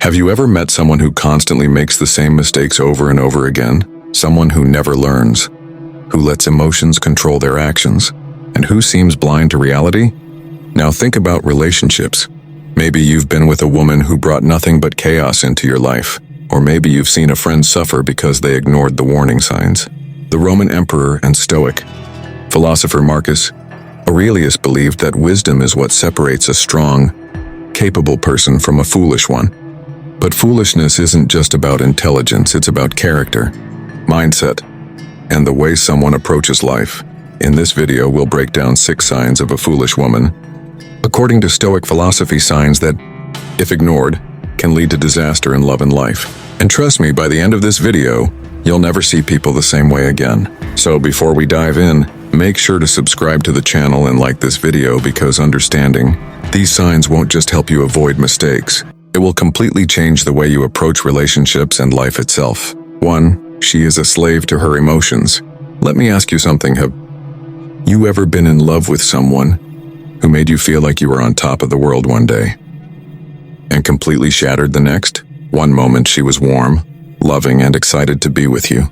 Have you ever met someone who constantly makes the same mistakes over and over again? Someone who never learns, who lets emotions control their actions, and who seems blind to reality? Now think about relationships. Maybe you've been with a woman who brought nothing but chaos into your life, or maybe you've seen a friend suffer because they ignored the warning signs. The Roman emperor and Stoic philosopher Marcus Aurelius believed that wisdom is what separates a strong, capable person from a foolish one. But foolishness isn't just about intelligence, it's about character, mindset, and the way someone approaches life. In this video, we'll break down 6 signs of a foolish woman, according to Stoic philosophy, signs that, if ignored, can lead to disaster in love and life. And trust me, by the end of this video, you'll never see people the same way again. So before we dive in, make sure to subscribe to the channel and like this video, because understanding these signs won't just help you avoid mistakes. It will completely change the way you approach relationships and life itself. 1. She is a slave to her emotions. Let me ask you something. Have you ever been in love with someone who made you feel like you were on top of the world one day and completely shattered the next? One moment she was warm, loving, and excited to be with you.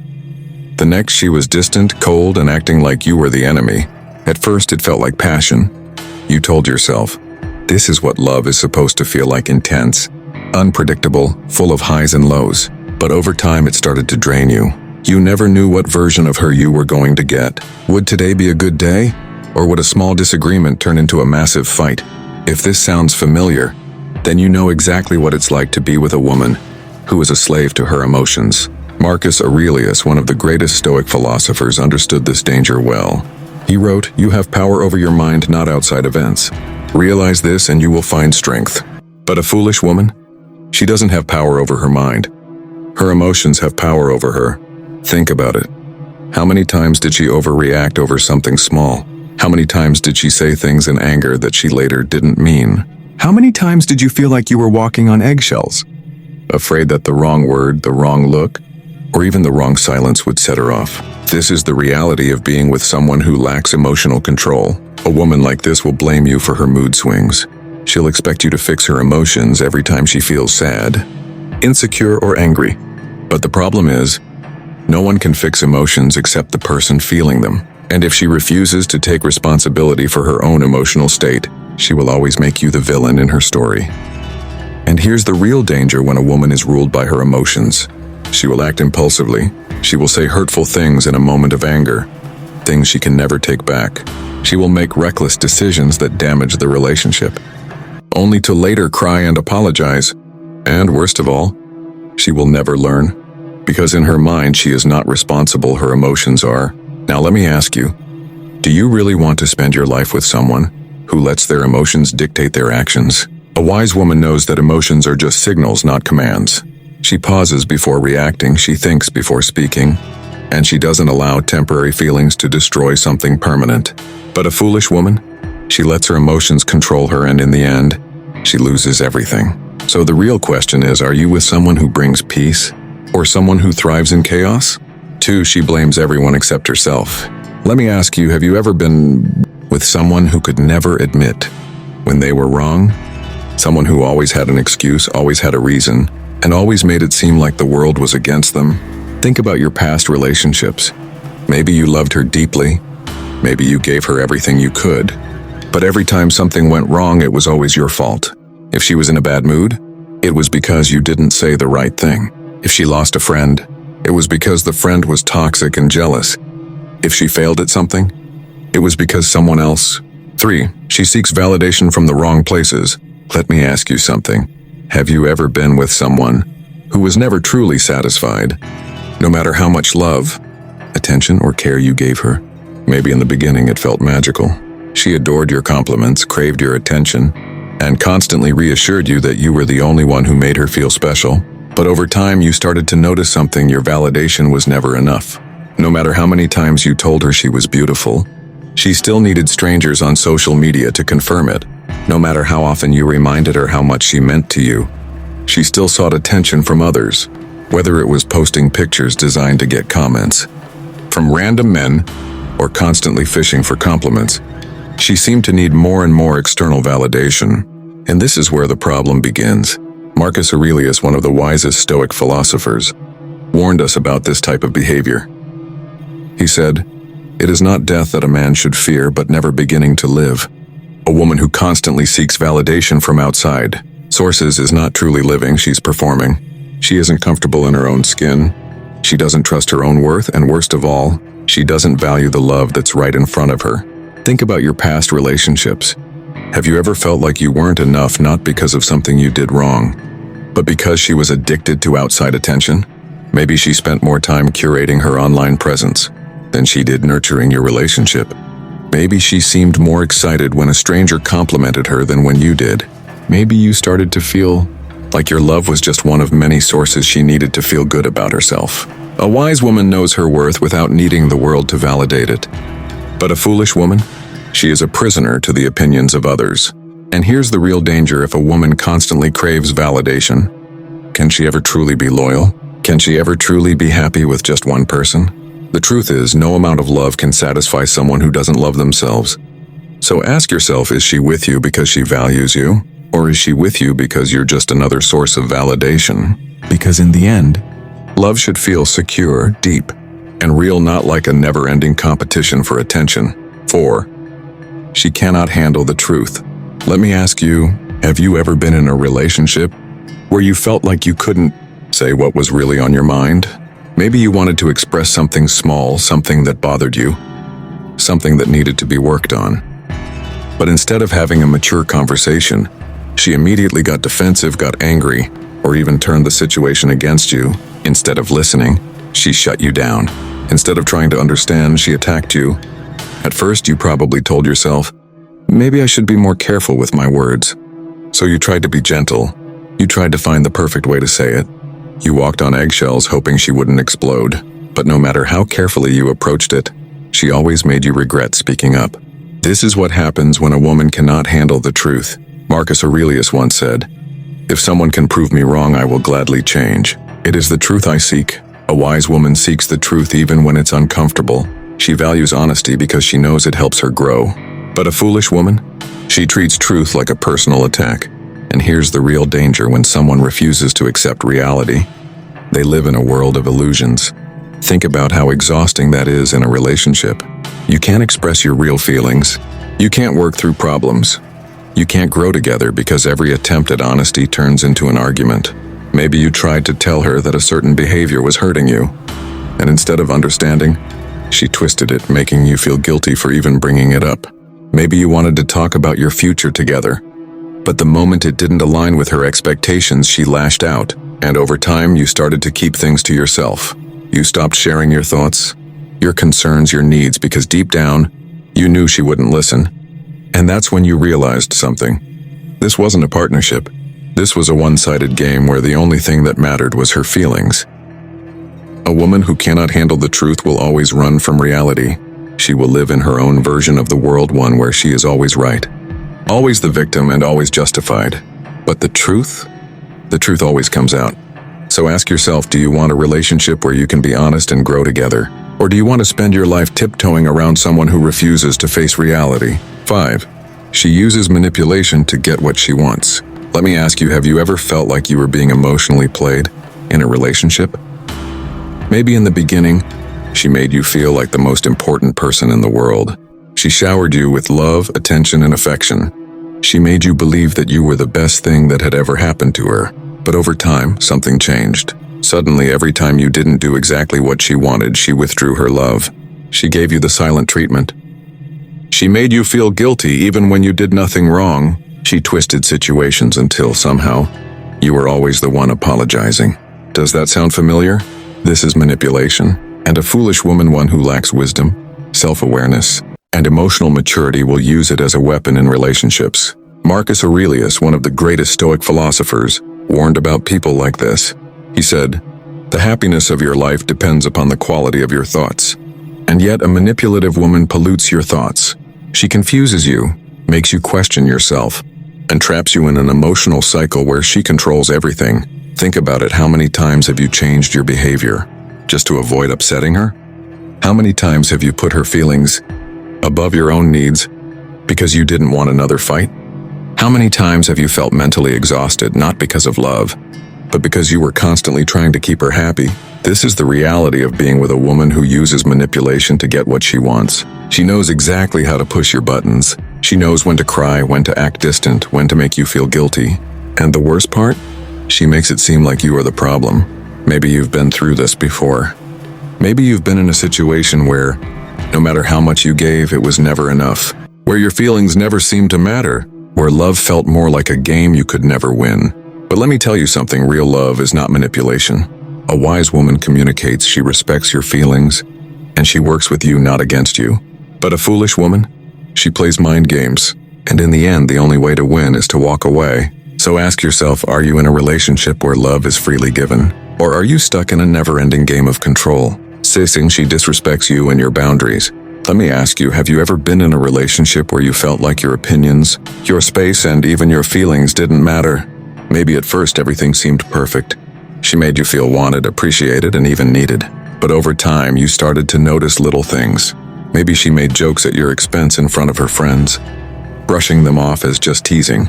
The next she was distant, cold, and acting like you were the enemy. At first it felt like passion. You told yourself, this is what love is supposed to feel like: intense, unpredictable, full of highs and lows. But over time it started to drain you. You never knew what version of her you were going to get. Would today be a good day? Or would a small disagreement turn into a massive fight? If this sounds familiar, then you know exactly what it's like to be with a woman who is a slave to her emotions. Marcus Aurelius, one of the greatest Stoic philosophers, understood this danger well. He wrote, "You have power over your mind, not outside events. Realize this and you will find strength." But a foolish woman? She doesn't have power over her mind. Her emotions have power over her. Think about it. How many times did she overreact over something small? How many times did she say things in anger that she later didn't mean? How many times did you feel like you were walking on eggshells, afraid that the wrong word, the wrong look, or even the wrong silence would set her off? This is the reality of being with someone who lacks emotional control. A woman like this will blame you for her mood swings. She'll expect you to fix her emotions every time she feels sad, insecure, or angry. But the problem is, no one can fix emotions except the person feeling them. And if she refuses to take responsibility for her own emotional state, she will always make you the villain in her story. And here's the real danger when a woman is ruled by her emotions. She will act impulsively. She will say hurtful things in a moment of anger, things she can never take back. She will make reckless decisions that damage the relationship, only to later cry and apologize. And worst of all, she will never learn, because in her mind she is not responsible, her emotions are. Now let me ask you, do you really want to spend your life with someone who lets their emotions dictate their actions? A wise woman knows that emotions are just signals, not commands. She pauses before reacting, she thinks before speaking, and she doesn't allow temporary feelings to destroy something permanent. But a foolish woman? She lets her emotions control her, and in the end, she loses everything. So the real question is, are you with someone who brings peace, or someone who thrives in chaos? 2, she blames everyone except herself. Let me ask you, have you ever been with someone who could never admit when they were wrong? Someone who always had an excuse, always had a reason, and always made it seem like the world was against them? Think about your past relationships. Maybe you loved her deeply. Maybe you gave her everything you could. But every time something went wrong, it was always your fault. If she was in a bad mood, it was because you didn't say the right thing. If she lost a friend, it was because the friend was toxic and jealous. If she failed at something, it was because someone else. 3, she seeks validation from the wrong places. Let me ask you something. Have you ever been with someone who was never truly satisfied, no matter how much love, attention, or care you gave her? Maybe in the beginning it felt magical. She adored your compliments, craved your attention, and constantly reassured you that you were the only one who made her feel special. But over time you started to notice something: your validation was never enough. No matter how many times you told her she was beautiful, she still needed strangers on social media to confirm it. No matter how often you reminded her how much she meant to you, she still sought attention from others, whether it was posting pictures designed to get comments from random men or constantly fishing for compliments. She seemed to need more and more external validation. And this is where the problem begins. Marcus Aurelius, one of the wisest Stoic philosophers, warned us about this type of behavior. He said, "It is not death that a man should fear, but never beginning to live." A woman who constantly seeks validation from outside sources is not truly living, she's performing. She isn't comfortable in her own skin. She doesn't trust her own worth, and worst of all, she doesn't value the love that's right in front of her. Think about your past relationships. Have you ever felt like you weren't enough, not because of something you did wrong, but because she was addicted to outside attention? Maybe she spent more time curating her online presence than she did nurturing your relationship. Maybe she seemed more excited when a stranger complimented her than when you did. Maybe you started to feel like your love was just one of many sources she needed to feel good about herself. A wise woman knows her worth without needing the world to validate it. But a foolish woman? She is a prisoner to the opinions of others. And here's the real danger: if a woman constantly craves validation, can she ever truly be loyal? Can she ever truly be happy with just one person? The truth is, no amount of love can satisfy someone who doesn't love themselves. So ask yourself, is she with you because she values you? Or is she with you because you're just another source of validation? Because in the end, love should feel secure, deep, and real, not like a never-ending competition for attention. 4. She cannot handle the truth. Let me ask you, have you ever been in a relationship where you felt like you couldn't say what was really on your mind? Maybe you wanted to express something small, something that bothered you, something that needed to be worked on. But instead of having a mature conversation, she immediately got defensive, got angry, or even turned the situation against you. Instead of listening, she shut you down. Instead of trying to understand, she attacked you. At first, you probably told yourself, maybe I should be more careful with my words. So you tried to be gentle. You tried to find the perfect way to say it. You walked on eggshells hoping she wouldn't explode. But no matter how carefully you approached it, she always made you regret speaking up. This is what happens when a woman cannot handle the truth. Marcus Aurelius once said, "If someone can prove me wrong, I will gladly change. It is the truth I seek." A wise woman seeks the truth even when it's uncomfortable. She values honesty because she knows it helps her grow. But a foolish woman? She treats truth like a personal attack. And here's the real danger: when someone refuses to accept reality, they live in a world of illusions. Think about how exhausting that is in a relationship. You can't express your real feelings. You can't work through problems. You can't grow together because every attempt at honesty turns into an argument. Maybe you tried to tell her that a certain behavior was hurting you, and instead of understanding, she twisted it, making you feel guilty for even bringing it up. Maybe you wanted to talk about your future together, but the moment it didn't align with her expectations, she lashed out, and over time you started to keep things to yourself. You stopped sharing your thoughts, your concerns, your needs, because deep down, you knew she wouldn't listen. And that's when you realized something. This wasn't a partnership. This was a one-sided game where the only thing that mattered was her feelings. A woman who cannot handle the truth will always run from reality. She will live in her own version of the world, one where she is always right, always the victim, and always justified. But the truth always comes out. So ask yourself, do you want a relationship where you can be honest and grow together? Or do you want to spend your life tiptoeing around someone who refuses to face reality? 5. She uses manipulation to get what she wants. Let me ask you, have you ever felt like you were being emotionally played in a relationship? Maybe in the beginning, she made you feel like the most important person in the world. She showered you with love, attention, and affection. She made you believe that you were the best thing that had ever happened to her. But over time, something changed. Suddenly, every time you didn't do exactly what she wanted, she withdrew her love. She gave you the silent treatment. She made you feel guilty even when you did nothing wrong. She twisted situations until somehow you were always the one apologizing. Does that sound familiar? This is manipulation. And a foolish woman, one who lacks wisdom, self-awareness, and emotional maturity, will use it as a weapon in relationships. Marcus Aurelius, one of the greatest Stoic philosophers, warned about people like this. He said, "The happiness of your life depends upon the quality of your thoughts." And yet a manipulative woman pollutes your thoughts. She confuses you, makes you question yourself, and traps you in an emotional cycle where she controls everything. Think about it. How many times have you changed your behavior just to avoid upsetting her? How many times have you put her feelings above your own needs because you didn't want another fight? How many times have you felt mentally exhausted, not because of love, but because you were constantly trying to keep her happy? This is the reality of being with a woman who uses manipulation to get what she wants. She knows exactly how to push your buttons. She knows when to cry, when to act distant, when to make you feel guilty. And the worst part? She makes it seem like you are the problem. Maybe you've been through this before. Maybe you've been in a situation where, no matter how much you gave, it was never enough. Where your feelings never seemed to matter. Where love felt more like a game you could never win. But let me tell you something, real love is not manipulation. A wise woman communicates, she respects your feelings, and she works with you, not against you. But a foolish woman? She plays mind games, and in the end, the only way to win is to walk away. So ask yourself, are you in a relationship where love is freely given? Or are you stuck in a never-ending game of control? Sissing, she disrespects you and your boundaries. Let me ask you, have you ever been in a relationship where you felt like your opinions, your space, and even your feelings didn't matter? Maybe at first everything seemed perfect. She made you feel wanted, appreciated, and even needed. But over time, you started to notice little things. Maybe she made jokes at your expense in front of her friends, brushing them off as just teasing.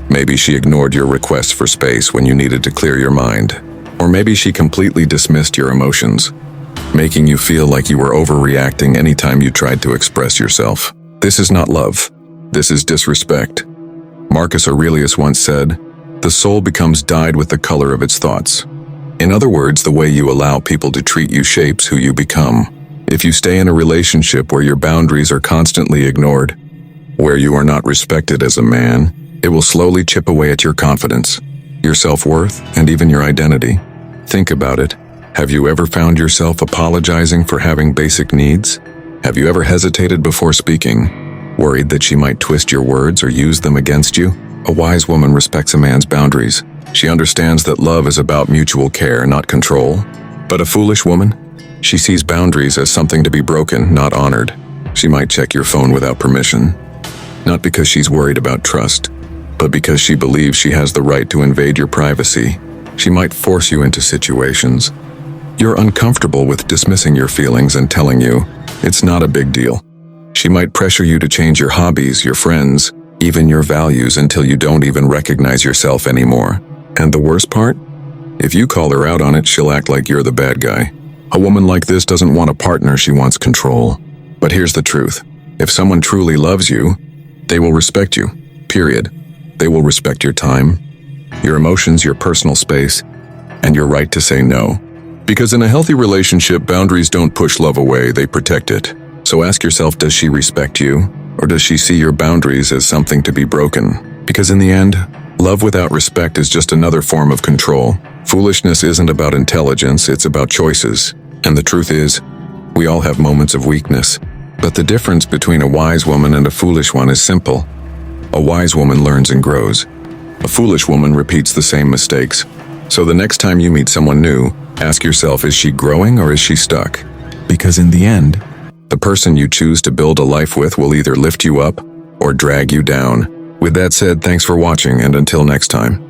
Maybe she ignored your requests for space when you needed to clear your mind. Or maybe she completely dismissed your emotions, making you feel like you were overreacting anytime you tried to express yourself. This is not love. This is disrespect. Marcus Aurelius once said, "The soul becomes dyed with the color of its thoughts." In other words, the way you allow people to treat you shapes who you become. If you stay in a relationship where your boundaries are constantly ignored, where you are not respected as a man, it will slowly chip away at your confidence, your self-worth, and even your identity. Think about it. Have you ever found yourself apologizing for having basic needs? Have you ever hesitated before speaking, worried that she might twist your words or use them against you? A wise woman respects a man's boundaries. She understands that love is about mutual care, not control. But a foolish woman? She sees boundaries as something to be broken, not honored. She might check your phone without permission, not because she's worried about trust, but because she believes she has the right to invade your privacy. She might force you into situations you're uncomfortable with, dismissing your feelings and telling you it's not a big deal. She might pressure you to change your hobbies, your friends, even your values until you don't even recognize yourself anymore. And the worst part? If you call her out on it, she'll act like you're the bad guy. A woman like this doesn't want a partner, she wants control. But here's the truth. If someone truly loves you, they will respect you, period. They will respect your time, your emotions, your personal space, and your right to say no. Because in a healthy relationship, boundaries don't push love away, they protect it. So ask yourself, does she respect you? Or does she see your boundaries as something to be broken? Because in the end, love without respect is just another form of control. Foolishness isn't about intelligence, it's about choices. And the truth is, we all have moments of weakness. But the difference between a wise woman and a foolish one is simple. A wise woman learns and grows. A foolish woman repeats the same mistakes. So the next time you meet someone new, ask yourself, is she growing or is she stuck? Because in the end, the person you choose to build a life with will either lift you up or drag you down. With that said, thanks for watching, and until next time.